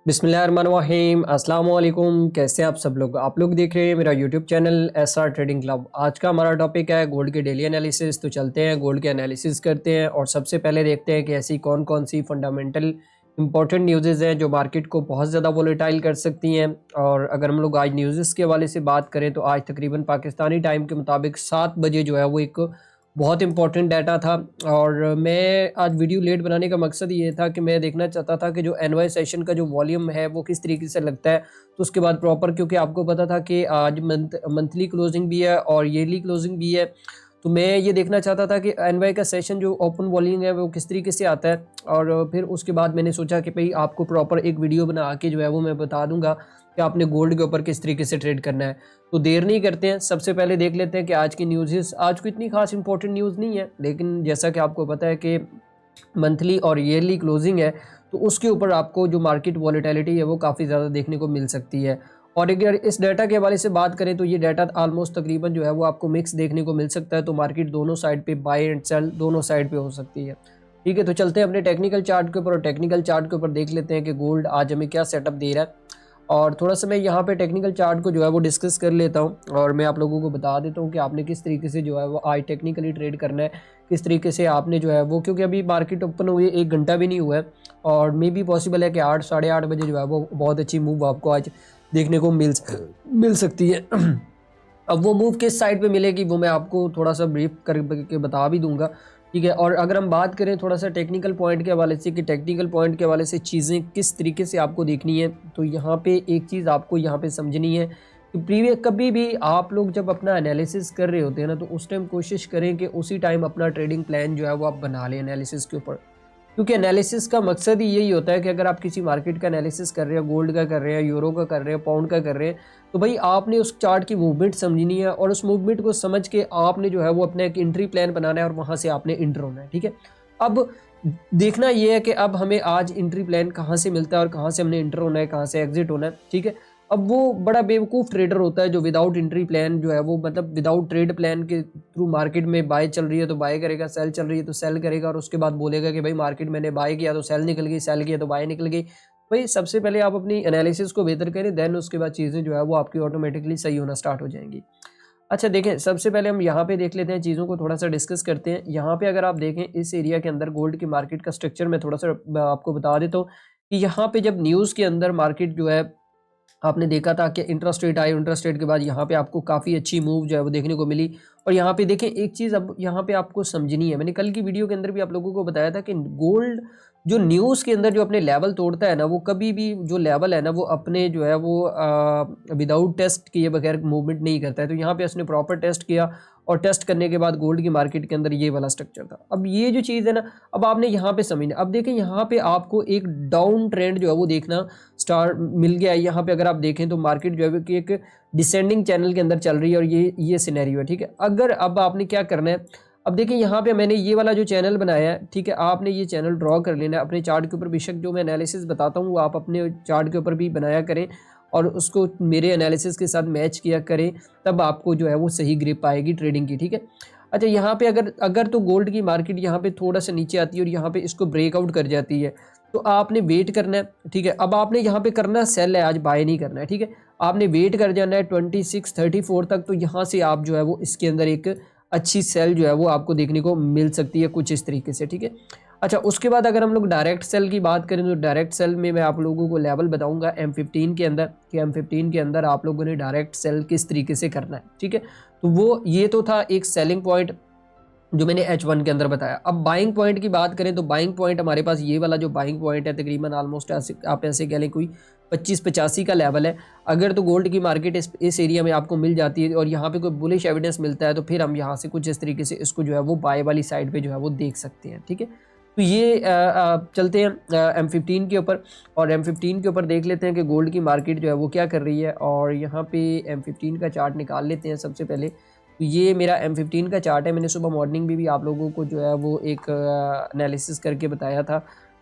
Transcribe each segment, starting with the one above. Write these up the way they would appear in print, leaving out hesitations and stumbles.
बिस्मिल्लाहिर्रहमानिर्रहीम अस्सलाम वालेकुम। कैसे हैं आप लोग देख रहे हैं मेरा YouTube channel SR trading club. आज का हमारा टॉपिक है गोल्ड के डेली एनालिसिस। तो चलते हैं गोल्ड के एनालिसिस करते हैं और सबसे पहले देखते हैं कि ऐसी कौन कौन सी फंडामेंटल इंपॉर्टेंट न्यूज़ेज़ हैं जो मार्केट को बहुत ज़्यादा वोलेटाइल कर सकती हैं। और अगर हम लोग आज न्यूज़ेज़ के हवाले से बात करें तो आज तकरीबन पाकिस्तानी टाइम के मुताबिक 7 बजे जो है वो एक बहुत इंपॉर्टेंट डाटा था। और मैं आज वीडियो लेट बनाने का मकसद ये था कि मैं देखना चाहता था कि जो एनवाई सेशन का जो वॉल्यूम है वो किस तरीके से लगता है। तो उसके बाद प्रॉपर, क्योंकि आपको पता था कि आज मंथली क्लोजिंग भी है और ईयरली क्लोजिंग भी है, तो मैं ये देखना चाहता था कि एनवाई का सेशन जो ओपन वॉल्यूम है वो किस तरीके से आता है। और फिर उसके बाद मैंने सोचा कि भाई आपको प्रॉपर एक वीडियो बना के जो है वो मैं बता दूंगा कि आपने गोल्ड के ऊपर किस तरीके से ट्रेड करना है। तो देर नहीं करते हैं, सबसे पहले देख लेते हैं कि आज की न्यूज़। आज को इतनी खास इंपॉर्टेंट न्यूज़ नहीं है, लेकिन जैसा कि आपको पता है कि मंथली और ईयरली क्लोजिंग है, तो उसके ऊपर आपको जो मार्केट वॉलेटिलिटी है वो काफ़ी ज़्यादा देखने को मिल सकती है। और अगर इस डाटा के हवाले से बात करें तो ये डाटा ऑलमोस्ट तकरीबन जो है वो आपको मिक्स देखने को मिल सकता है। तो मार्केट दोनों साइड पे बाय एंड सेल दोनों साइड पे हो सकती है। ठीक है, तो चलते हैं अपने टेक्निकल चार्ट के ऊपर और टेक्निकल चार्ट के ऊपर देख लेते हैं कि गोल्ड आज हमें क्या सेटअप दे रहा है। और थोड़ा सा मैं यहाँ पे टेक्निकल चार्ट को जो है वो डिस्कस कर लेता हूँ और मैं आप लोगों को बता देता हूँ कि आपने किस तरीके से जो है वो आज टेक्निकली ट्रेड करना है, किस तरीके से आपने जो है वो, क्योंकि अभी मार्केट ओपन हुए 1 घंटा भी नहीं हुआ है और मे भी पॉसिबल है कि 8 साढ़े 8 बजे जो है वो बहुत अच्छी मूव आपको आज देखने को मिल सकती है। अब वो मूव किस साइड पे मिलेगी वो मैं आपको थोड़ा सा ब्रीफ करके बता भी दूंगा। ठीक है, और अगर हम बात करें थोड़ा सा टेक्निकल पॉइंट के हवाले से कि टेक्निकल पॉइंट के हवाले से चीज़ें किस तरीके से आपको देखनी है, तो यहाँ पे एक चीज़ आपको यहाँ पे समझनी है कि प्रीवियस कभी भी आप लोग जब अपना एनालिसिस कर रहे होते हैं ना, तो उस टाइम कोशिश करें कि उसी टाइम अपना ट्रेडिंग प्लान जो है वो आप बना लें एनालिसिस के ऊपर। क्योंकि एनालिसिस का मकसद ही यही होता है कि अगर आप किसी मार्केट का एनालिसिस कर रहे हैं, गोल्ड का कर रहे हैं, यूरो का कर रहे हैं, पाउंड का कर रहे हैं, तो भाई आपने उस चार्ट की मूवमेंट समझनी है और उस मूवमेंट को समझ के आपने जो है वो अपना एक एंट्री प्लान बनाना है और वहाँ से आपने इंटर होना है। ठीक है, अब देखना ये है कि अब हमें आज एंट्री प्लान कहाँ से मिलता है और कहाँ से हमने इंटर होना है, कहाँ से एग्जिट होना है। ठीक है, अब वो बड़ा बेवकूफ़ ट्रेडर होता है जो विदाउट एंट्री प्लान जो है वो, मतलब विदाउट ट्रेड प्लान के थ्रू मार्केट में बाय चल रही है तो बाय करेगा, सेल चल रही है तो सेल करेगा और उसके बाद बोलेगा कि भाई मार्केट मैंने बाय किया तो सेल निकल गई, सेल किया तो बाय निकल गई। भाई सबसे पहले आप अपनी एनालिसिस को बेहतर करें, देन उसके बाद चीज़ें जो है वो आपकी ऑटोमेटिकली सही होना स्टार्ट हो जाएंगी। अच्छा देखें, सबसे पहले हम यहाँ पे देख लेते हैं, चीज़ों को थोड़ा सा डिस्कस करते हैं। यहाँ पे अगर आप देखें इस एरिया के अंदर गोल्ड की मार्केट का स्ट्रक्चर मैं थोड़ा सा आपको बता देता हूँ कि यहाँ पे जब न्यूज़ के अंदर मार्केट जो है आपने देखा था कि interest rate I, interest rate के बाद यहाँ पे आपको काफ़ी अच्छी मूव जो है वो देखने को मिली। और यहाँ पे देखें एक चीज़ अब यहाँ पे आपको समझनी है, मैंने कल की वीडियो के अंदर भी आप लोगों को बताया था कि गोल्ड जो न्यूज़ के अंदर जो अपने लेवल तोड़ता है ना, वो कभी भी जो लेवल है ना वो अपने जो है वो विदाउट टेस्ट किए बगैर मूवमेंट नहीं करता है। तो यहाँ पे उसने प्रॉपर टेस्ट किया और टेस्ट करने के बाद गोल्ड की मार्केट के अंदर ये वाला स्ट्रक्चर था। अब ये जो चीज़ है ना, अब आपने यहाँ पे समझना। अब देखें यहाँ पे आपको एक डाउन ट्रेंड जो है वो देखना स्टार्ट मिल गया है। यहाँ पे अगर आप देखें तो मार्केट जो है कि एक डिसेंडिंग चैनल के अंदर चल रही है और ये सिनेरियो है। ठीक है, अगर अब आपने क्या करना है, अब देखिए यहाँ पे मैंने ये वाला जो चैनल बनाया है, ठीक है, आपने ये चैनल ड्रॉ कर लेना है अपने चार्ट के ऊपर। बेशक जो मैं एनालिसिस बताता हूँ वो आप अपने चार्ट के ऊपर भी बनाया करें और उसको मेरे एनालिसिस के साथ मैच किया करें, तब आपको जो है वो सही ग्रिप आएगी ट्रेडिंग की। ठीक है, अच्छा यहाँ पे अगर अगर तो गोल्ड की मार्केट यहाँ पे थोड़ा सा नीचे आती है और यहाँ पे इसको ब्रेकआउट कर जाती है तो आपने वेट करना है। ठीक है, अब आपने यहाँ पे करना सेल है, आज बाय नहीं करना है। ठीक है, आपने वेट कर जाना है 2634 तक, तो यहाँ से आप जो है वो इसके अंदर एक अच्छी सेल जो है वो आपको देखने को मिल सकती है कुछ इस तरीके से। ठीक है, अच्छा उसके बाद अगर हम लोग डायरेक्ट सेल की बात करें तो डायरेक्ट सेल में मैं आप लोगों को लेवल बताऊंगा M15 के अंदर कि M15 के अंदर आप लोगों ने डायरेक्ट सेल किस तरीके से करना है। ठीक है, तो वो ये तो था एक सेलिंग पॉइंट जो मैंने H1 के अंदर बताया। अब बाइंग पॉइंट की बात करें तो बाइंग पॉइंट हमारे पास ये वाला जो बाइंग पॉइंट है तकरीबन ऑलमोस्ट आप ऐसे कह लें कोई 25-85 का लेवल है। अगर तो गोल्ड की मार्केट इस एरिया में आपको मिल जाती है और यहाँ पे कोई बुलिश एविडेंस मिलता है तो फिर हम यहाँ से कुछ इस तरीके से इसको जो है वो बाय वाली साइड पे जो है वो देख सकते हैं। ठीक है, तो ये चलते हैं M15 के ऊपर और M15 के ऊपर देख लेते हैं कि गोल्ड की मार्केट जो है वो क्या कर रही है। और यहाँ पे M15 का चार्ट निकाल लेते हैं सबसे पहले। तो ये मेरा M15 का चार्ट है, मैंने सुबह मॉर्निंग में भी आप लोगों को जो है वो एक एनालिसिस करके बताया था।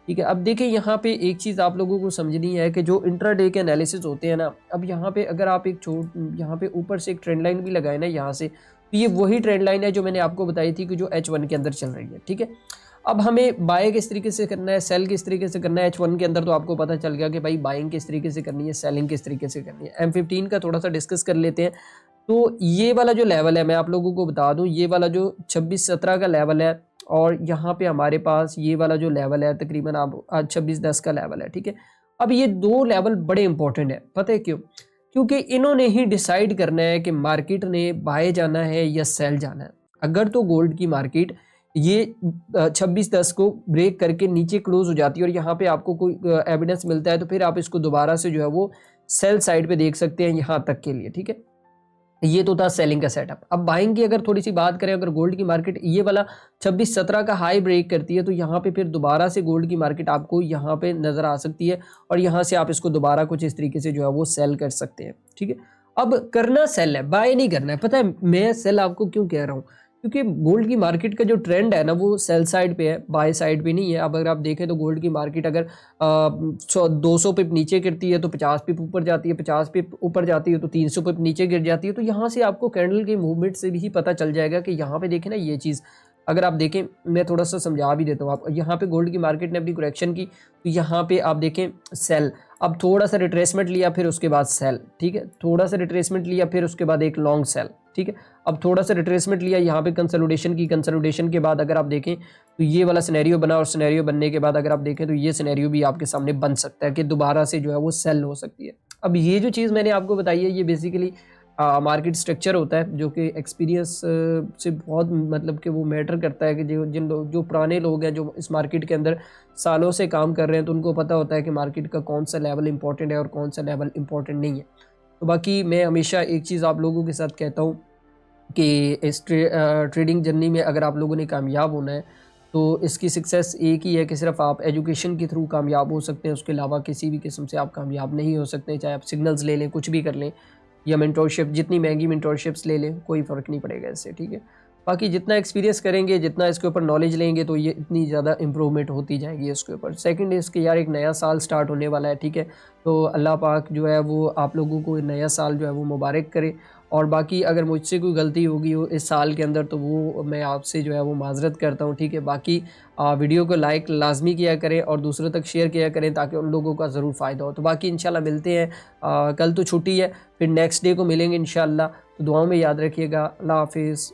ठीक है, अब देखिए यहाँ पे एक चीज़ आप लोगों को समझनी है कि जो इंट्राडे के एनालिसिस होते हैं ना, अब यहाँ पे अगर आप यहाँ पे ऊपर से एक ट्रेंड लाइन भी लगाए ना यहाँ से, तो ये वही ट्रेंड लाइन है जो मैंने आपको बताई थी कि जो H1 के अंदर चल रही है। ठीक है, अब हमें बाय किस तरीके से करना है, सेल किस तरीके से करना है। H1 के अंदर तो आपको पता चल गया कि भाई बाइंग किस तरीके से करनी है, सेलिंग किस तरीके से करनी है। M15 का थोड़ा सा डिस्कस कर लेते हैं। तो ये वाला जो लेवल है, मैं आप लोगों को बता दूं, ये वाला जो 26-17 का लेवल है और यहाँ पे हमारे पास ये वाला जो लेवल है तकरीबन आप 26-10 का लेवल है, ठीक है। अब ये दो लेवल बड़े इंपॉर्टेंट है, पता है क्यों? क्योंकि इन्होंने ही डिसाइड करना है कि मार्केट ने बाय जाना है या सेल जाना है। अगर तो गोल्ड की मार्केट ये 26-10 को ब्रेक करके नीचे क्लोज हो जाती है और यहाँ पे आपको कोई एविडेंस मिलता है तो फिर आप इसको दोबारा से जो है वो सेल साइड पे देख सकते हैं यहाँ तक के लिए, ठीक है। ये तो था सेलिंग का सेटअप। अब बाइंग की अगर थोड़ी सी बात करें, अगर गोल्ड की मार्केट ये वाला 26-17 का हाई ब्रेक करती है तो यहाँ पे फिर दोबारा से गोल्ड की मार्केट आपको यहाँ पे नजर आ सकती है और यहाँ से आप इसको दोबारा कुछ इस तरीके से जो है वो सेल कर सकते हैं, ठीक है। अब करना सेल है, बाय नहीं करना है। पता है मैं सेल आपको क्यों कह रहा हूँ? क्योंकि गोल्ड की मार्केट का जो ट्रेंड है ना वो सेल साइड पे है, बाय साइड पे नहीं है। अब अगर आप देखें तो गोल्ड की मार्केट अगर 200 पिप नीचे गिरती है तो 50 पिप ऊपर जाती है, 50 पिप ऊपर जाती है तो 300 पिप नीचे गिर जाती है। तो यहाँ से आपको कैंडल के मूवमेंट से भी पता चल जाएगा कि यहाँ पे देखें ना ये चीज़, अगर आप देखें मैं थोड़ा सा समझा भी देता हूँ आप। यहाँ पे गोल्ड की मार्केट ने अपनी करेक्शन की तो यहाँ पे आप देखें सेल, अब थोड़ा सा रिट्रेसमेंट लिया फिर उसके बाद सेल, ठीक है। थोड़ा सा रिट्रेसमेंट लिया फिर उसके बाद एक लॉन्ग सेल, ठीक है। अब थोड़ा सा रिट्रेसमेंट लिया, यहाँ पे कंसोलिडेशन की, कंसोलिडेशन के बाद अगर आप देखें तो ये वाला सिनेरियो बना और सिनेरियो बनने के बाद अगर आप देखें तो ये सिनेरियो भी आपके सामने बन सकता है कि दोबारा से जो है वो सेल हो सकती है। अब ये जो चीज़ मैंने आपको बताई है ये बेसिकली मार्केट स्ट्रक्चर होता है जो कि एक्सपीरियंस से बहुत मतलब कि वो मैटर करता है कि जो पुराने लोग हैं जो इस मार्केट के अंदर सालों से काम कर रहे हैं तो उनको पता होता है कि मार्केट का कौन सा लेवल इंपॉर्टेंट है और कौन सा लेवल इंपॉर्टेंट नहीं है। तो बाकी मैं हमेशा एक चीज़ आप लोगों के साथ कहता हूँ कि इस ट्रेडिंग जर्नी में अगर आप लोगों ने कामयाब होना है तो इसकी सक्सेस एक ही है कि सिर्फ आप एजुकेशन के थ्रू कामयाब हो सकते हैं, उसके अलावा किसी भी किस्म से आप कामयाब नहीं हो सकते। चाहे आप सिग्नल्स ले लें, कुछ भी कर लें, या मेंटोरशिप, जितनी महंगी मेंटोरशिप्स ले लें कोई फ़र्क नहीं पड़ेगा इससे, ठीक है। बाकी जितना एक्सपीरियंस करेंगे, जितना इसके ऊपर नॉलेज लेंगे तो ये इतनी ज़्यादा इंप्रूवमेंट होती जाएगी इसके ऊपर। सेकंड इसके यार एक नया साल स्टार्ट होने वाला है, ठीक है। तो अल्लाह पाक जो है वो आप लोगों को नया साल जो है वो मुबारक करे। और बाकी अगर मुझसे कोई गलती होगी हो इस साल के अंदर तो वो मैं आपसे जो है वो माज़रत करता हूँ, ठीक है। बाकी वीडियो को लाइक लाजमी किया करें और दूसरों तक शेयर किया करें ताकि उन लोगों का ज़रूर फ़ायदा हो। तो बाकी इंशाल्लाह मिलते हैं, कल तो छुट्टी है, फिर नेक्स्ट डे को मिलेंगे इंशाल्लाह। तो दुआओं में याद रखिएगा। अल्लाह हाफिज़।